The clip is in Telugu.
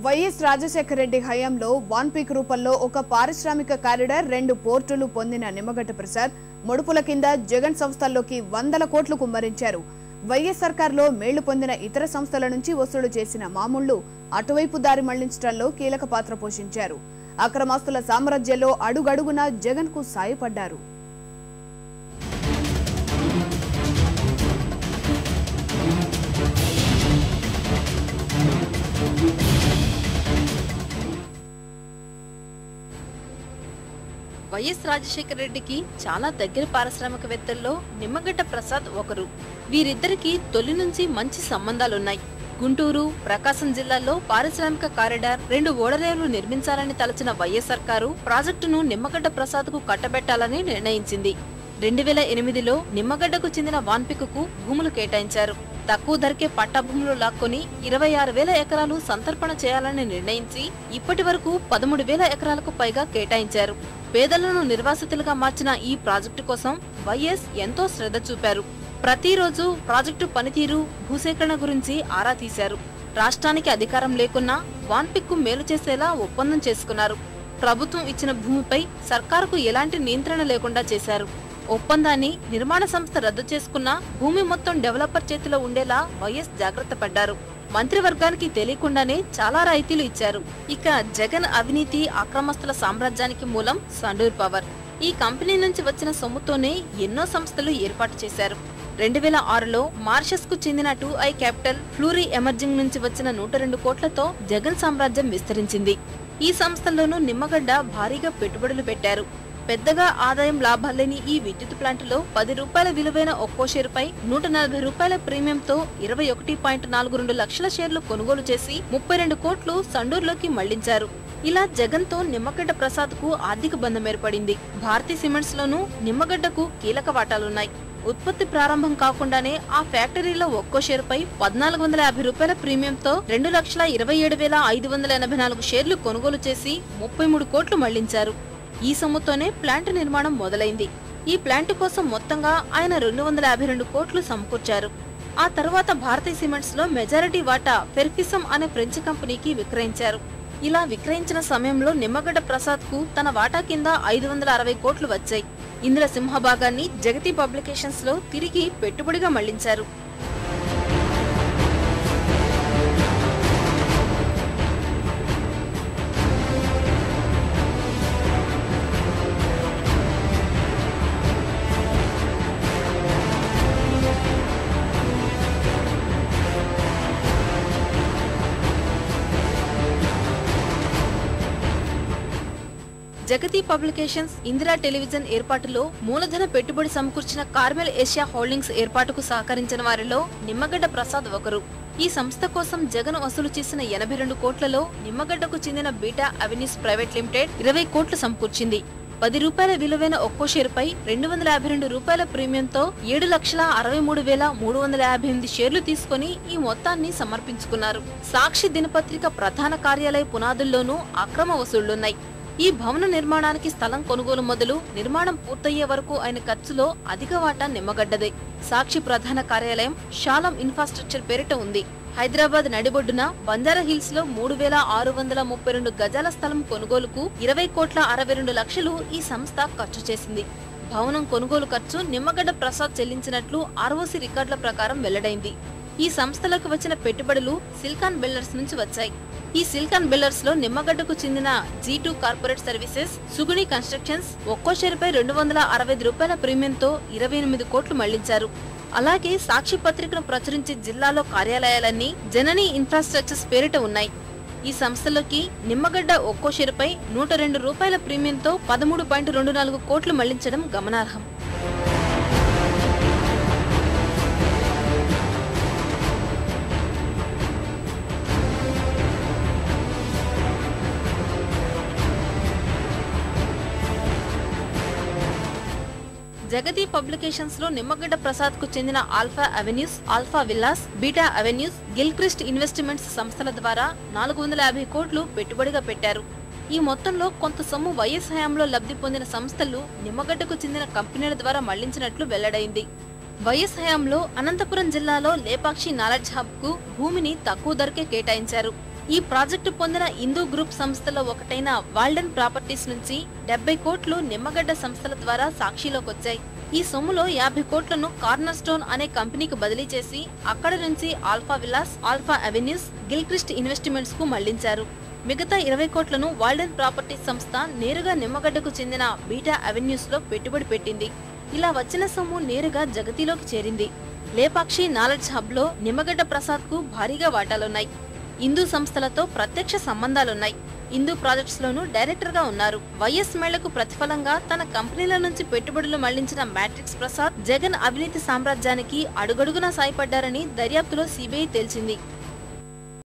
వైఎస్ రాజశేఖర రెడ్డి హయాంలో వాన్పీక్ రూపంలో ఒక పారిశ్రామిక కారిడార్, 2 పోర్టులు పొందిన నిమ్మగడ్డ ప్రసాద్ ముడుపుల కింద జగన్ సంస్థల్లోకి వందల కోట్లు కుమ్మరించారు. వైఎస్ సర్కార్లో మేళ్లు పొందిన ఇతర సంస్థల నుంచి వసూలు చేసిన మామూళ్లు అటువైపు దారి మళ్లించడంలో కీలక పాత్ర పోషించారు. అక్రమాస్తుల సామ్రాజ్యంలో అడుగడుగునా జగన్ కు సాయపడ్డారు. వైఎస్ రాజశేఖర రెడ్డికి చాలా దగ్గర పారిశ్రామికవేత్తల్లో నిమ్మగడ్డ ప్రసాద్ ఒకరు. వీరిద్దరికి తొలి నుంచి మంచి సంబంధాలున్నాయి. గుంటూరు, ప్రకాశం జిల్లాల్లో పారిశ్రామిక కారిడార్, 2 ఓడరేవులు నిర్మించాలని తలచిన వైఎస్ సర్కారు ప్రాజెక్టును నిమ్మగడ్డ ప్రసాద్ కు కట్టబెట్టాలని నిర్ణయించింది. 2008లో నిమ్మగడ్డకు చెందిన వాన్పిక్కు భూములు కేటాయించారు. తక్కువ ధరకే పట్టా భూములు లాక్కొని 26,000 ఎకరాలు సంతర్పణ చేయాలని నిర్ణయించి ఇప్పటి వరకు 13,000 ఎకరాలకు పైగా కేటాయించారు. పేదలను నిర్వాసితులుగా మార్చిన ఈ ప్రాజెక్టు కోసం వైఎస్ ఎంతో శ్రద్ధ చూపారు. ప్రతిరోజు ప్రాజెక్టు పనితీరు, భూసేకరణ గురించి ఆరా తీశారు. రాష్ట్రానికి అధికారం లేకున్నా వాన్పిక్కు మేలు చేసేలా ఒప్పందం చేసుకున్నారు. ప్రభుత్వం ఇచ్చిన భూమిపై సర్కారుకు ఎలాంటి నియంత్రణ లేకుండా చేశారు. ఒప్పందాన్ని నిర్మాణ సంస్థ రద్దు చేసుకున్నా భూమి మొత్తం డెవలపర్ చేతిలో ఉండేలా వైఎస్ జాగ్రత్త పడ్డారు. మంత్రివర్గానికి తెలియకుండానే చాలా రాయితీలు ఇచ్చారు. ఇక జగన్ అవినీతి, అక్రమస్తుల సామ్రాజ్యానికి మూలం సండూర్ పవర్. ఈ కంపెనీ నుంచి వచ్చిన సొమ్ముతోనే ఎన్నో సంస్థలు ఏర్పాటు చేశారు. 2006లో మారిషస్ కు చెందిన 2i క్యాపిటల్, ఫ్లూరీ ఎమర్జింగ్ నుంచి వచ్చిన 102 కోట్లతో జగన్ సామ్రాజ్యం విస్తరించింది. ఈ సంస్థల్లోనూ నిమ్మగడ్డ భారీగా పెట్టుబడులు పెట్టారు. పెద్దగా ఆదాయం లాభాలేని ఈ విద్యుత్ ప్లాంటులో ₹10 విలువైన ఒక్కో షేరుపై ₹140 ప్రీమియంతో 21.42 లక్షల షేర్లు కొనుగోలు చేసి 32 కోట్లు సండూర్లోకి మళ్లించారు. ఇలా జగన్ తో నిమ్మగడ్డ ప్రసాద్ కు ఆర్థిక బంధం ఏర్పడింది. భారతీ సిమెంట్స్ లోనూ నిమ్మగడ్డకు కీలక వాటాలున్నాయి. ఉత్పత్తి ప్రారంభం కాకుండానే ఆ ఫ్యాక్టరీలో ఒక్కో షేరుపై ₹1,450 ప్రీమియంతో 2,27,584 షేర్లు కొనుగోలు చేసి 33 కోట్లు మళ్లించారు. ఈ సొమ్ముతోనే ప్లాంట్ నిర్మాణం మొదలైంది. ఈ ప్లాంట్ కోసం మొత్తంగా ఆయన 252 కోట్లు సమకూర్చారు. ఆ తర్వాత భారతీ సిమెంట్స్ లో మెజారిటీ వాటా ఫెర్ఫిసమ్ అనే ఫ్రెంచ్ కంపెనీకి విక్రయించారు. ఇలా విక్రయించిన సమయంలో నిమ్మగడ్డ ప్రసాద్ కు తన వాటా కింద 560 కోట్లు వచ్చాయి. ఇందులో సింహభాగాన్ని జగతి పబ్లికేషన్స్ లో తిరిగి పెట్టుబడిగా మళ్లించారు. జగతి పబ్లికేషన్స్, ఇందిరా టెలివిజన్ ఏర్పాటులో మూలధన పెట్టుబడి సమకూర్చిన కార్మెల్ ఏషియా హోల్డింగ్స్ ఏర్పాటుకు సహకరించిన వారిలో నిమ్మగడ్డ ప్రసాద్ ఒకరు. ఈ సంస్థ కోసం జగన్ వసూలు చేసిన 82 కోట్లలో నిమ్మగడ్డకు చెందిన బీటా అవెన్యూస్ ప్రైవేట్ లిమిటెడ్ 20 కోట్లు సమకూర్చింది. ₹10 విలువైన ఒక్కో షేరుపై ₹252 ప్రీమియంతో 7,63,358 షేర్లు తీసుకుని ఈ మొత్తాన్ని సమర్పించుకున్నారు. సాక్షి దినపత్రిక ప్రధాన కార్యాలయ పునాదుల్లోనూ అక్రమ వసూళ్లున్నాయి. ఈ భవన నిర్మాణానికి స్థలం కొనుగోలు మొదలు నిర్మాణం పూర్తయ్యే వరకు అయిన ఖర్చులో అధిక వాటా నిమ్మగడ్డదే. సాక్షి ప్రధాన కార్యాలయం షాలం ఇన్ఫ్రాస్ట్రక్చర్ పేరిట ఉంది. హైదరాబాద్ నడిబొడ్డున బంజారా హిల్స్ లో 3,632 గజాల స్థలం కొనుగోలుకు 20,62 లక్షలు ఈ సంస్థ ఖర్చు చేసింది. భవనం కొనుగోలు ఖర్చు నిమ్మగడ్డ ప్రసాద్ చెల్లించినట్లు ROC రికార్డుల ప్రకారం వెల్లడైంది. ఈ సంస్థలకు వచ్చిన పెట్టుబడులు సిల్కాన్ బిల్డర్స్ నుంచి వచ్చాయి. ఈ సిల్కాన్ బిల్డర్స్ లో నిమ్మగడ్డకు చెందిన G2 కార్పొరేట్ సర్వీసెస్, సుగుణి కన్స్ట్రక్షన్స్ ఒక్కో షేరుపై ₹265 ప్రీమియంతో 28 కోట్లు మళ్లించారు. అలాగే సాక్షి పత్రికను ప్రచురించే జిల్లాలో కార్యాలయాలన్నీ జనని ఇన్ఫ్రాస్ట్రక్చర్స్ పేరిట ఉన్నాయి. ఈ సంస్థలోకి నిమ్మగడ్డ ఒక్కో షేరుపై ₹102 ప్రీమియంతో 13.24 కోట్లు మళ్లించడం గమనార్హం. జగతి పబ్లికేషన్స్ లో నిమ్మగడ్డ ప్రసాద్ కు చెందిన alpha avenues, alpha villas, beta avenues, Gilchrist investments సంస్థల ద్వారా 450 కోట్లు పెట్టుబడిగా పెట్టారు. ఈ మొత్తంలో కొంత సొమ్ము వైఎస్ హయాంలో లబ్ధి పొందిన సంస్థలు నిమ్మగడ్డకు చెందిన కంపెనీల ద్వారా మళ్లించినట్లు వెల్లడైంది. వైఎస్ హయాంలో అనంతపురం జిల్లాలో లేపాక్షి నాలెడ్జ్ హబ్ కు భూమిని తక్కువ ధరకే కేటాయించారు. ఈ ప్రాజెక్టు పొందిన ఇందూ గ్రూప్ సంస్థలో ఒకటైన వాల్డెన్ ప్రాపర్టీస్ నుంచి 70 కోట్లు నిమ్మగడ్డ సంస్థల ద్వారా సాక్షిలోకొచ్చాయి. ఈ సొమ్ములో 50 కోట్లను కార్నర్ స్టోన్ అనే కంపెనీకి బదిలీ చేసి అక్కడ నుంచి alpha Vilas, alpha avenues, Gilchrist investments కు మళ్లించారు. మిగతా 20 కోట్లను వాల్డెన్ ప్రాపర్టీస్ సంస్థ నేరుగా నిమ్మగడ్డకు చెందిన బీటా అవెన్యూస్ లో పెట్టుబడి పెట్టింది. ఇలా వచ్చిన సొమ్ము నేరుగా జగతిలోకి చేరింది. లేపాక్షి నాలెడ్జ్ హబ్ లో నిమ్మగడ్డ ప్రసాద్ కు భారీగా వాటాలున్నాయి. ఇందూ సంస్థలతో ప్రత్యక్ష సంబంధాలున్నాయి. ఇందూ ప్రాజెక్ట్స్ లోనూ డైరెక్టర్ గా ఉన్నారు. వైఎస్ మేళకు ప్రతిఫలంగా తన కంపెనీల నుంచి పెట్టుబడులు మళ్లించిన మ్యాట్రిక్స్ ప్రసాద్ జగన్ అవినీతి సామ్రాజ్యానికి అడుగడుగునా సాయపడ్డారని దర్యాప్తులో సిబిఐ తేల్చింది.